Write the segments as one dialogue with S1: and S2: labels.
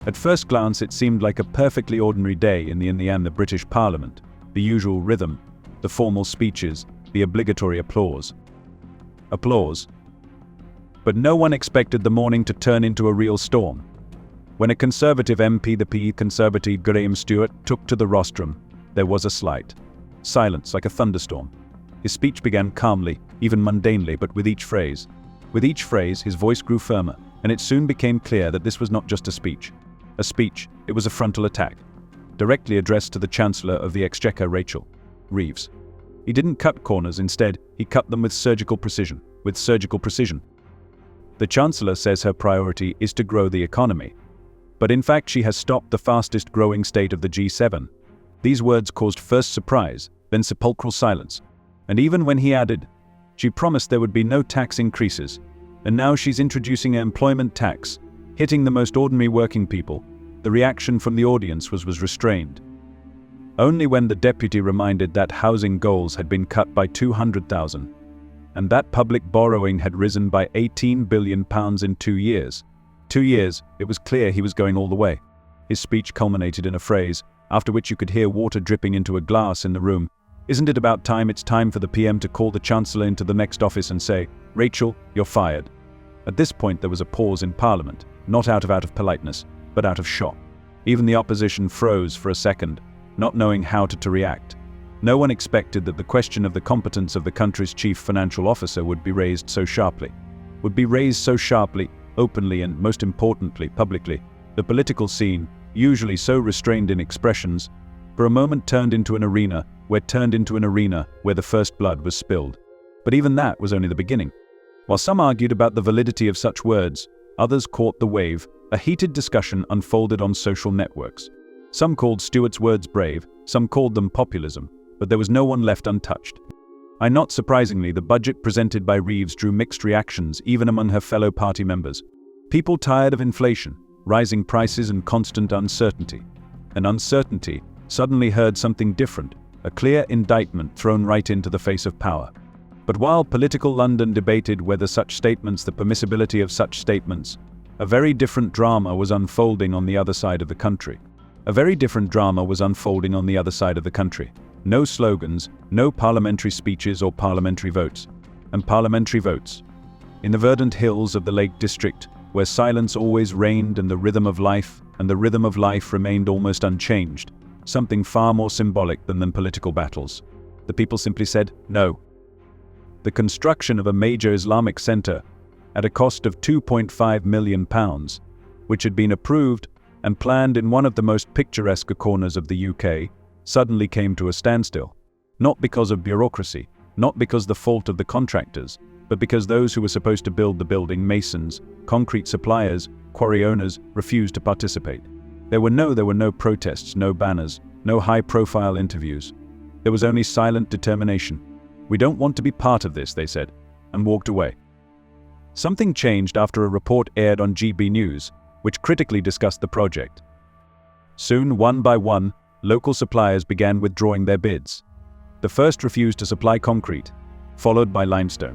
S1: At first glance it seemed like a perfectly ordinary day in the British Parliament, the usual rhythm, the formal speeches, the obligatory applause. But no one expected the morning to turn into a real storm. When a Conservative MP, the PE Conservative Graham Stewart, took to the rostrum, there was a slight silence, like a thunderstorm. His speech began calmly, even mundanely, but with each phrase, his voice grew firmer, and it soon became clear that this was not just a speech. It was a frontal attack, directly addressed to the Chancellor of the Exchequer, Rachel Reeves. He didn't cut corners, instead, he cut them with surgical precision. The Chancellor says her priority is to grow the economy. But in fact she has stopped the fastest growing state of the G7. These words caused first surprise, then sepulchral silence. And even when he added, she promised there would be no tax increases, and now she's introducing an employment tax, hitting the most ordinary working people, the reaction from the audience was restrained. Only when the deputy reminded that housing goals had been cut by 200,000, and that public borrowing had risen by £18 billion in 2 years. 2 years, it was clear he was going all the way. His speech culminated in a phrase, after which you could hear water dripping into a glass in the room. Isn't it about time? It's time for the PM to call the Chancellor into the next office and say, "Rachel, you're fired." At this point there was a pause in Parliament, not out of politeness, but out of shock. Even the opposition froze for a second, not knowing how to react. No one expected that the question of the competence of the country's chief financial officer would be raised so sharply, openly, and most importantly, publicly. The political scene, usually so restrained in expressions, for a moment turned into an arena where the first blood was spilled. But even that was only the beginning. While some argued about the validity of such words, others caught the wave. A heated discussion unfolded on social networks. Some called Stewart's words brave, some called them populism, but there was no one left untouched. Not surprisingly, the budget presented by Reeves drew mixed reactions even among her fellow party members. People tired of inflation, rising prices, and constant uncertainty. And uncertainty suddenly heard something different, a clear indictment thrown right into the face of power. But while political London debated whether such statements, the permissibility of such statements, a very different drama was unfolding on the other side of the country. No slogans, no parliamentary speeches or parliamentary votes. And parliamentary votes. In the verdant hills of the Lake District, where silence always reigned and the rhythm of life remained almost unchanged, something far more symbolic than political battles. The people simply said no. The construction of a major Islamic center at a cost of £2.5 million, which had been approved and planned in one of the most picturesque corners of the UK, suddenly came to a standstill. Not because of bureaucracy, not because the fault of the contractors, but because those who were supposed to build the building, masons, concrete suppliers, quarry owners, refused to participate. There were no protests, no banners, no high-profile interviews. There was only silent determination. "We don't want to be part of this," they said, and walked away. Something changed after a report aired on GB News, which critically discussed the project. Soon, one by one, local suppliers began withdrawing their bids. The first refused to supply concrete, followed by limestone.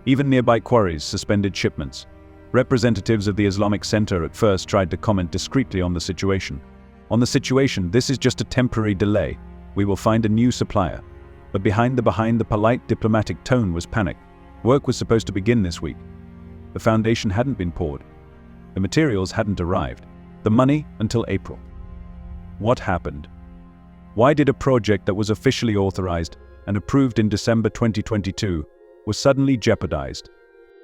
S1: Even nearby quarries suspended shipments. Representatives of the Islamic Center at first tried to comment discreetly on the situation. "This is just a temporary delay. We will find a new supplier." But behind the polite diplomatic tone was panic. Work was supposed to begin this week. The foundation hadn't been poured. The materials hadn't arrived. The money until April. What happened? Why did a project that was officially authorized and approved in December 2022 was suddenly jeopardized?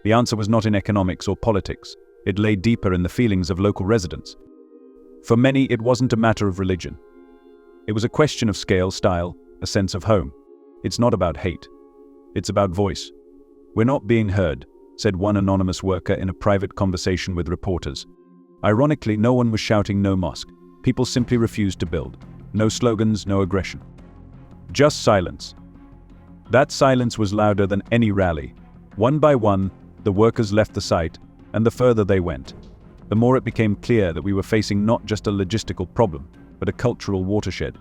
S1: The answer was not in economics or politics. It lay deeper in the feelings of local residents. For many, it wasn't a matter of religion. It was a question of scale, style, a sense of home. It's not about hate. It's about voice. "We're not being heard," said one anonymous worker in a private conversation with reporters. Ironically, no one was shouting no mosque. People simply refused to build. No slogans, no aggression. Just silence. That silence was louder than any rally. One by one, the workers left the site, and the further they went, the more it became clear that we were facing not just a logistical problem, but a cultural watershed.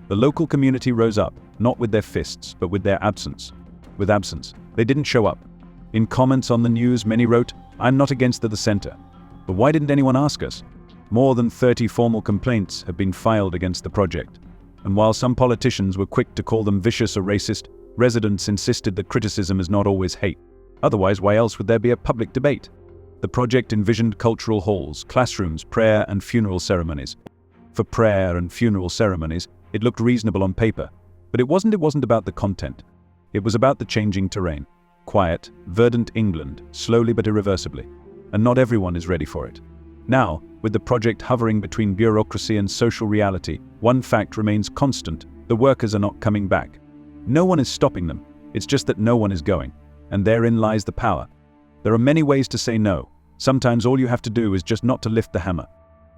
S1: The local community rose up, not with their fists, but with their absence. With absence. They didn't show up. In comments on the news, many wrote, "I'm not against the center, But why didn't anyone ask us? More than 30 formal complaints have been filed against the project. And while some politicians were quick to call them vicious or racist, residents insisted that criticism is not always hate. Otherwise, why else would there be a public debate? The project envisioned cultural halls, classrooms, prayer and funeral ceremonies. For prayer and funeral ceremonies, it looked reasonable on paper. But it wasn't about the content. It was about the changing terrain. Quiet, verdant England, slowly but irreversibly. And not everyone is ready for it. Now, with the project hovering between bureaucracy and social reality, one fact remains constant: the workers are not coming back. No one is stopping them, it's just that no one is going. And therein lies the power. There are many ways to say no. Sometimes all you have to do is just not to lift the hammer.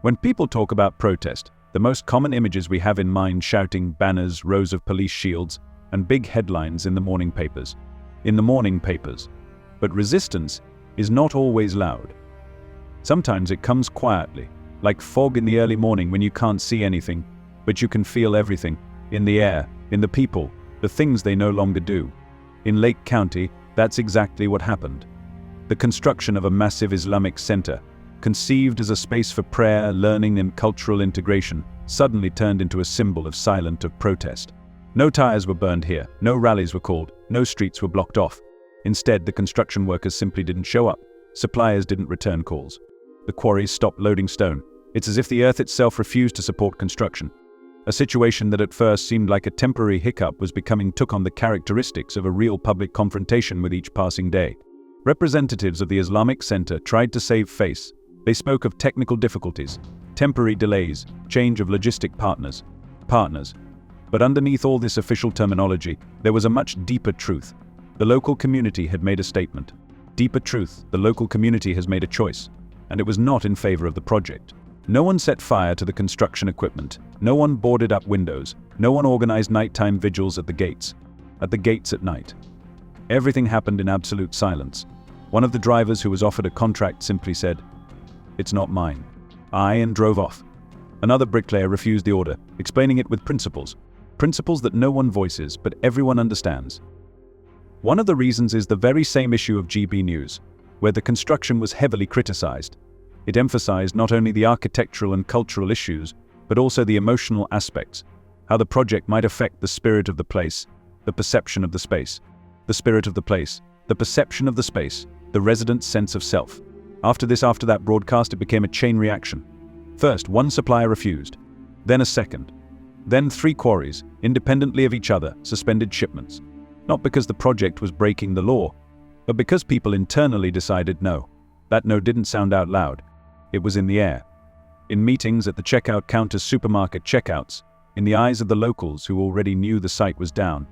S1: When people talk about protest, the most common images we have in mind: shouting, banners, rows of police shields, and big headlines in the morning papers. But resistance is not always loud. Sometimes it comes quietly, like fog in the early morning when you can't see anything, but you can feel everything, in the air, in the people, the things they no longer do. In Lake County, that's exactly what happened. The construction of a massive Islamic center, conceived as a space for prayer, learning and cultural integration, suddenly turned into a symbol of silent protest. No tires were burned here, no rallies were called, no streets were blocked off. Instead, the construction workers simply didn't show up. Suppliers didn't return calls. The quarries stopped loading stone. It's as if the earth itself refused to support construction. A situation that at first seemed like a temporary hiccup took on the characteristics of a real public confrontation with each passing day. Representatives of the Islamic Center tried to save face. They spoke of technical difficulties, temporary delays, change of logistic partners. But underneath all this official terminology, there was a much deeper truth. The local community had made a statement. Deeper truth, the local community has made a choice. And it was not in favor of the project. No one set fire to the construction equipment. No one boarded up windows. No one organized nighttime vigils at the gates at night. Everything happened in absolute silence. One of the drivers who was offered a contract simply said, "It's not mine," and drove off. Another bricklayer refused the order, explaining it with principles that no one voices, but everyone understands. One of the reasons is the very same issue of GB News, where the construction was heavily criticized. It emphasized not only the architectural and cultural issues, but also the emotional aspects, how the project might affect the spirit of the place, the perception of the space. The spirit of the place, the perception of the space, the resident's sense of self. After that broadcast, it became a chain reaction. First, one supplier refused, then a second, then 3 quarries, independently of each other, suspended shipments. Not because the project was breaking the law, but because people internally decided no. That no didn't sound out loud. It was in the air. In meetings, at the checkout counters, supermarket checkouts, in the eyes of the locals who already knew the site was down.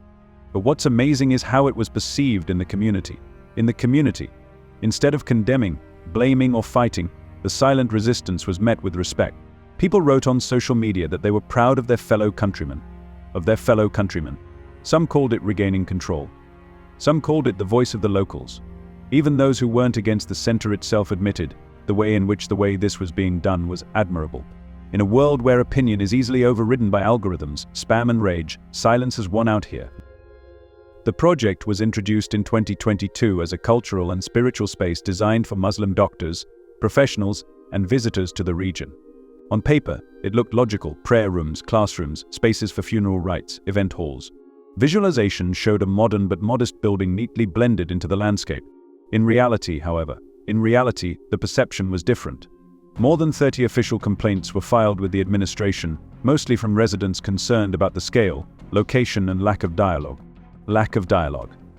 S1: But what's amazing is how it was perceived in the community. Instead of condemning, blaming or fighting, the silent resistance was met with respect. People wrote on social media that they were proud of their fellow countrymen. Some called it regaining control. Some called it the voice of the locals. Even those who weren't against the center itself admitted the way this was being done was admirable. In a world where opinion is easily overridden by algorithms, spam and rage, silence has won out here. The project was introduced in 2022 as a cultural and spiritual space designed for Muslim doctors, professionals, and visitors to the region. On paper, it looked logical: prayer rooms, classrooms, spaces for funeral rites, event halls. Visualization showed a modern but modest building neatly blended into the landscape. In reality, the perception was different. More than 30 official complaints were filed with the administration, mostly from residents concerned about the scale, location, and lack of dialogue.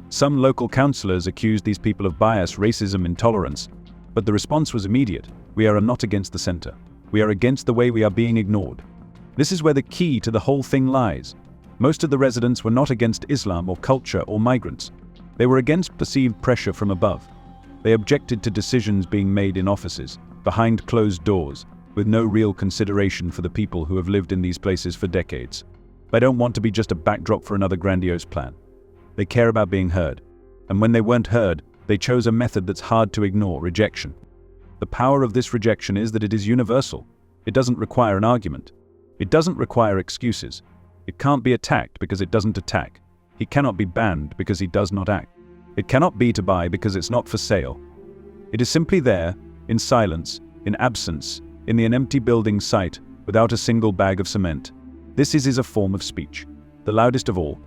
S1: Some local councillors accused these people of bias, racism, intolerance. But the response was immediate: we are not against the center. We are against the way we are being ignored. This is where the key to the whole thing lies. Most of the residents were not against Islam or culture or migrants. They were against perceived pressure from above. They objected to decisions being made in offices, behind closed doors, with no real consideration for the people who have lived in these places for decades. They don't want to be just a backdrop for another grandiose plan. They care about being heard. And when they weren't heard, they chose a method that's hard to ignore: rejection. The power of this rejection is that it is universal. It doesn't require an argument. It doesn't require excuses. It can't be attacked because it doesn't attack. He cannot be banned because he does not act. It cannot be to buy because it's not for sale. It is simply there, in silence, in absence, in an empty building site, without a single bag of cement. This is a form of speech, the loudest of all.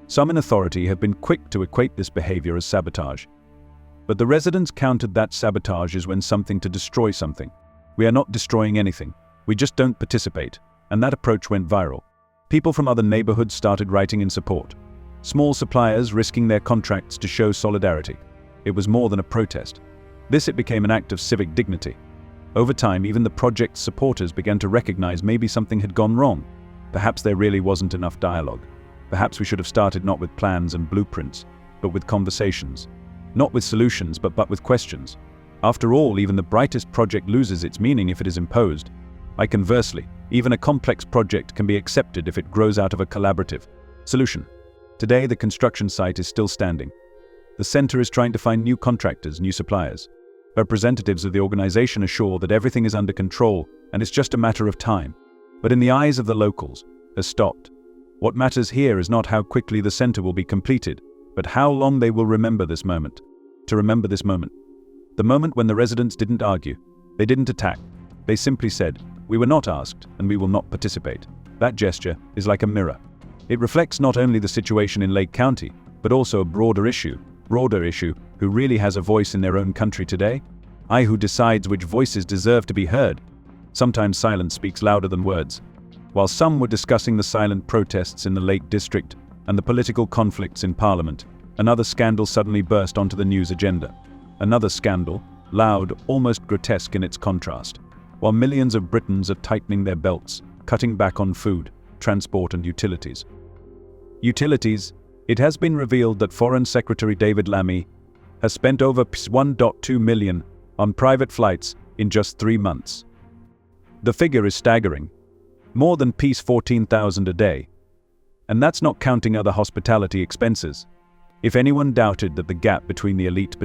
S1: Some in authority have been quick to equate this behavior as sabotage. But the residents countered that sabotage is when something to destroy something. We are not destroying anything, we just don't participate, and that approach went viral. People from other neighborhoods started writing in support. Small suppliers risking their contracts to show solidarity. It was more than a protest. It became an act of civic dignity. Over time, even the project's supporters began to recognize maybe something had gone wrong. Perhaps there really wasn't enough dialogue. Perhaps we should have started not with plans and blueprints, but with conversations. Not with solutions, but with questions. After all, even the brightest project loses its meaning if it is imposed. Conversely, even a complex project can be accepted if it grows out of a collaborative solution. Today, the construction site is still standing. The center is trying to find new contractors, new suppliers. Representatives of the organization assure that everything is under control and it's just a matter of time. But in the eyes of the locals, has stopped. What matters here is not how quickly the center will be completed, but how long they will remember this moment. To remember this moment. The moment when the residents didn't argue, they didn't attack, they simply said, "We were not asked, and we will not participate." That gesture is like a mirror. It reflects not only the situation in Lake County, but also a broader issue, who really has a voice in their own country today? Who decides which voices deserve to be heard? Sometimes silence speaks louder than words. While some were discussing the silent protests in the Lake District and the political conflicts in Parliament, another scandal suddenly burst onto the news agenda. Another scandal, loud, almost grotesque in its contrast. While millions of Britons are tightening their belts, cutting back on food, transport and utilities. It has been revealed that Foreign Secretary David Lammy has spent over $1.2 million on private flights in just 3 months. The figure is staggering. More than $14,000 a day. And that's not counting other hospitality expenses. If anyone doubted that the gap between the elite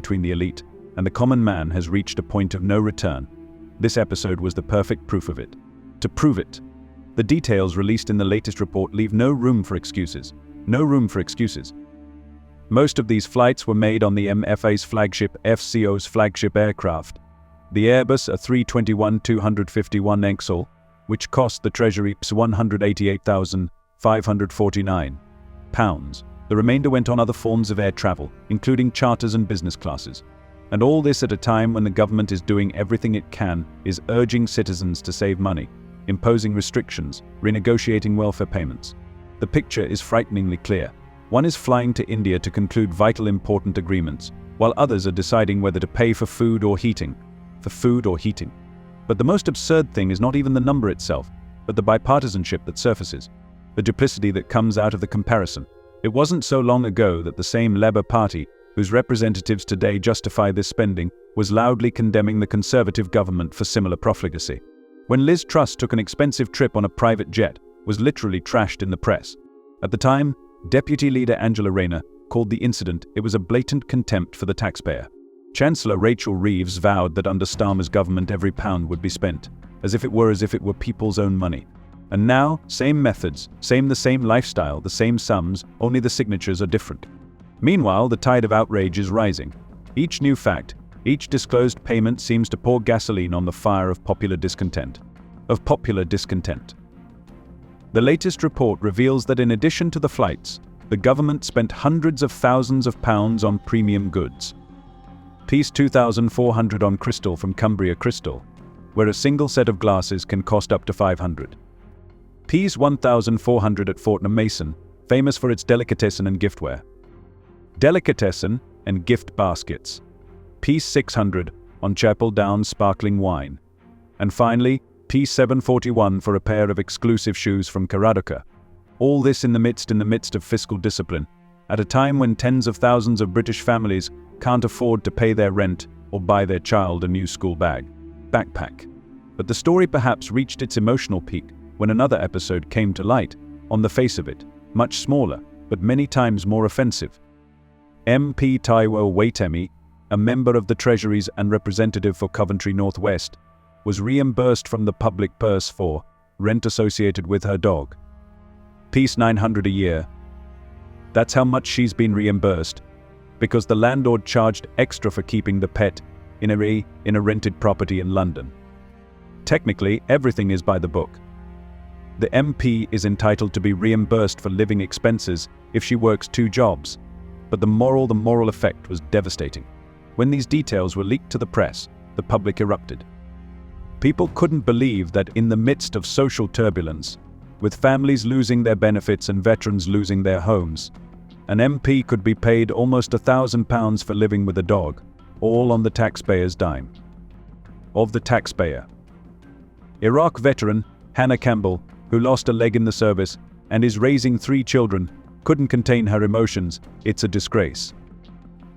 S1: and the common man has reached a point of no return, this episode was the perfect proof of it. To prove it, the details released in the latest report leave no room for excuses. No room for excuses. Most of these flights were made on the MFA's flagship FCO's flagship aircraft, the Airbus A321-251 XL, which cost the Treasury £188,549. The remainder went on other forms of air travel, including charters and business classes. And all this at a time when the government is doing everything it can, is urging citizens to save money, imposing restrictions, renegotiating welfare payments. The picture is frighteningly clear. One is flying to India to conclude vital important agreements, while others are deciding whether to pay for food or heating. But the most absurd thing is not even the number itself, but the bipartisanship that surfaces, the duplicity that comes out of the comparison. It wasn't so long ago that the same Labour Party, whose representatives today justify this spending, was loudly condemning the Conservative government for similar profligacy. When Liz Truss took an expensive trip on a private jet, was literally trashed in the press. At the time, Deputy Leader Angela Rayner called the incident it was a blatant contempt for the taxpayer. Chancellor Rachel Reeves vowed that under Starmer's government every pound would be spent, as if it were people's own money. And now, same methods, the same lifestyle, the same sums, only the signatures are different. Meanwhile, the tide of outrage is rising. Each new fact, each disclosed payment seems to pour gasoline on the fire of popular discontent. The latest report reveals that in addition to the flights, the government spent hundreds of thousands of pounds on premium goods. $2,400 on crystal from Cumbria Crystal, where a single set of glasses can cost up to $500. $1,400 at Fortnum Mason, famous for its delicatessen and giftware. Delicatessen and gift baskets. $600 on Chapel Downs sparkling wine. And finally, $741 for a pair of exclusive shoes from Karadoka. All this in the midst of fiscal discipline, at a time when tens of thousands of British families can't afford to pay their rent or buy their child a new school backpack. But the story perhaps reached its emotional peak when another episode came to light, on the face of it, much smaller, but many times more offensive. MP Taiwo Waitemi, a member of the Treasuries and representative for Coventry North West, was reimbursed from the public purse for rent associated with her dog. $900 a year. That's how much she's been reimbursed, because the landlord charged extra for keeping the pet in a rented property in London. technically, everything is by the book. The MP is entitled to be reimbursed for living expenses if she works 2 jobs, but the moral effect was devastating. When these details were leaked to the press, the public erupted. People couldn't believe that in the midst of social turbulence, with families losing their benefits and veterans losing their homes, an MP could be paid almost £1,000 for living with a dog, all on the taxpayer's dime. Of the taxpayer. Iraq veteran Hannah Campbell, who lost a leg in the service and is raising 3 children, couldn't contain her emotions. It's a disgrace.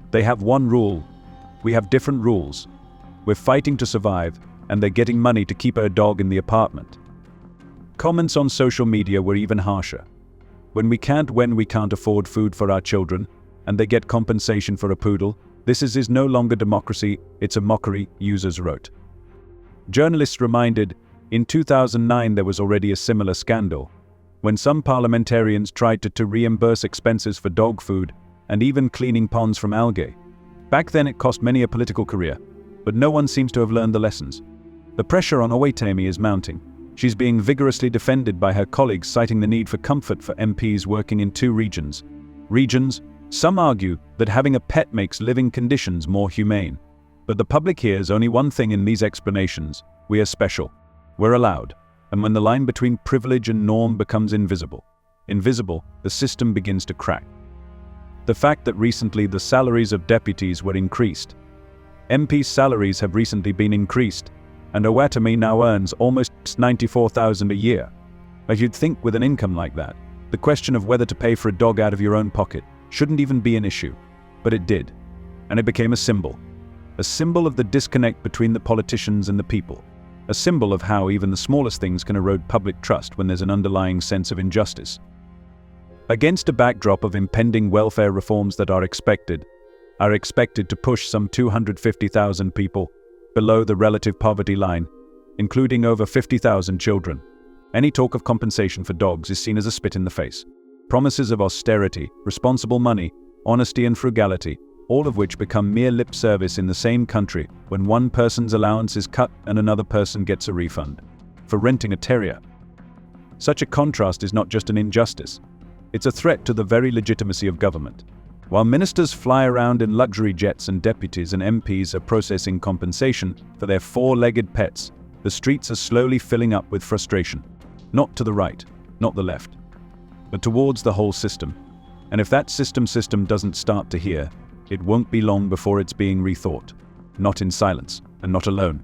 S1: They have one rule. We have different rules. We're fighting to survive, and they're getting money to keep her dog in the apartment. Comments on social media were even harsher. When we can't afford food for our children, and they get compensation for a poodle, this is no longer democracy, it's a mockery, users wrote. Journalists reminded, in 2009 there was already a similar scandal, when some parliamentarians tried to reimburse expenses for dog food and even cleaning ponds from algae. Back then it cost many a political career, but no one seems to have learned the lessons. The pressure on Owatemi is mounting. She's being vigorously defended by her colleagues, citing the need for comfort for MPs working in 2 regions. Some argue that having a pet makes living conditions more humane. But the public hears only one thing in these explanations: we are special. We're allowed. And when the line between privilege and norm becomes invisible, the system begins to crack. The fact that recently the salaries of deputies were increased. MPs' salaries have recently been increased, and Owatemi now earns almost $94,000 a year. But you'd think with an income like that, the question of whether to pay for a dog out of your own pocket shouldn't even be an issue. But it did. And it became a symbol of the disconnect between the politicians and the people. A symbol of how even the smallest things can erode public trust when there's an underlying sense of injustice. Against a backdrop of impending welfare reforms that are expected to push some 250,000 people below the relative poverty line, including over 50,000 children, any talk of compensation for dogs is seen as a spit in the face. Promises of austerity, responsible money, honesty and frugality, all of which become mere lip service in the same country when one person's allowance is cut and another person gets a refund for renting a terrier. Such a contrast is not just an injustice, it's a threat to the very legitimacy of government. While ministers fly around in luxury jets and deputies and MPs are processing compensation for their 4-legged pets, the streets are slowly filling up with frustration. Not to the right, not the left, but towards the whole system. And if that system doesn't start to hear, it won't be long before it's being rethought. Not in silence, and not alone.